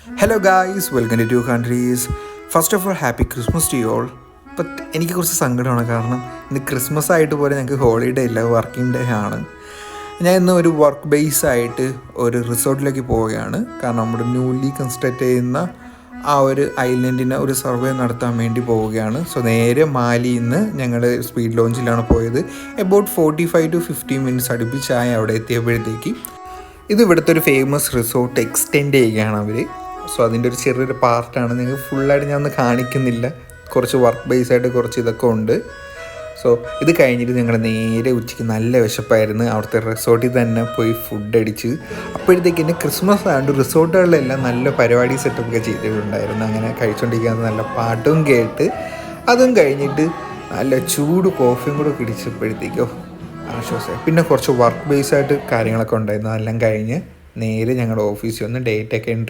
Hello guys, welcome to two countries. First of all happy Christmas to you all. But എനിക്ക് കുറച്ച് സങ്കടമാണ്, കാരണം ഇന്ന് ക്രിസ്മസ് ആയിട്ട് പോലെ ഞങ്ങൾക്ക് ഹോളിഡേ ഇല്ല, വർക്കിംഗ് ഡേ ആണ്. ഞാൻ ഇന്ന് ഒരു വർക്ക് ബേസ് ആയിട്ട് ഒരു റിസോർട്ടിലേക്ക് പോവുകയാണ്. കാരണം നമ്മുടെ ന്യൂലി കൺസ്ട്രക്റ്റ് ചെയ്യുന്ന ആ ഒരു ഐലൻഡിന് ഒരു സർവേ നടത്താൻ വേണ്ടി പോവുകയാണ്. സോ നേരെ മാലിയിൽ നിന്ന് ഞങ്ങൾ സ്പീഡ് ലോഞ്ചിലാണ് പോയത്. എബൌട്ട് 45 to 50 മിനിറ്റ്സ് അടുപ്പിച്ചായി അവിടെ എത്തിയപ്പോഴത്തേക്ക്. ഇത് ഇവിടുത്തെ ഒരു ഫേമസ് റിസോർട്ട് എക്സ്റ്റെൻഡ് ചെയ്യുകയാണ് അവർ. സോ അതിൻ്റെ ഒരു ചെറിയൊരു പാർട്ടാണ്. നിങ്ങൾക്ക് ഫുള്ളായിട്ട് ഞാൻ ഒന്ന് കാണിക്കുന്നില്ല, കുറച്ച് വർക്ക് ബേസ് ആയിട്ട് കുറച്ച് ഇതൊക്കെ ഉണ്ട്. സോ ഇത് കഴിഞ്ഞിട്ട് ഞങ്ങൾ നേരെ ഉച്ചയ്ക്ക് നല്ല വിശപ്പായിരുന്നു, അവിടുത്തെ റിസോർട്ടിൽ തന്നെ പോയി ഫുഡ് അടിച്ച്. അപ്പോഴത്തേക്ക് തന്നെ ക്രിസ്മസ് ആയതുകൊണ്ട് റിസോർട്ടുകളിലെല്ലാം നല്ല പരിപാടി സെറ്റപ്പൊക്കെ ചെയ്തിട്ടുണ്ടായിരുന്നു. അങ്ങനെ കഴിച്ചുകൊണ്ടിരിക്കുന്നത് നല്ല പാട്ടും കേട്ട് അതും കഴിഞ്ഞിട്ട് നല്ല ചൂട് കോഫിയും കൂടെ കുടിച്ചപ്പോഴത്തേക്കോ ആശ്വാസമായി. പിന്നെ കുറച്ച് വർക്ക് ബേസ് ആയിട്ട് കാര്യങ്ങളൊക്കെ ഉണ്ടായിരുന്നു. അതെല്ലാം കഴിഞ്ഞ് നേരെ ഞങ്ങളുടെ ഓഫീസിൽ വന്ന് ഡേറ്റൊക്കെ എൻട്രി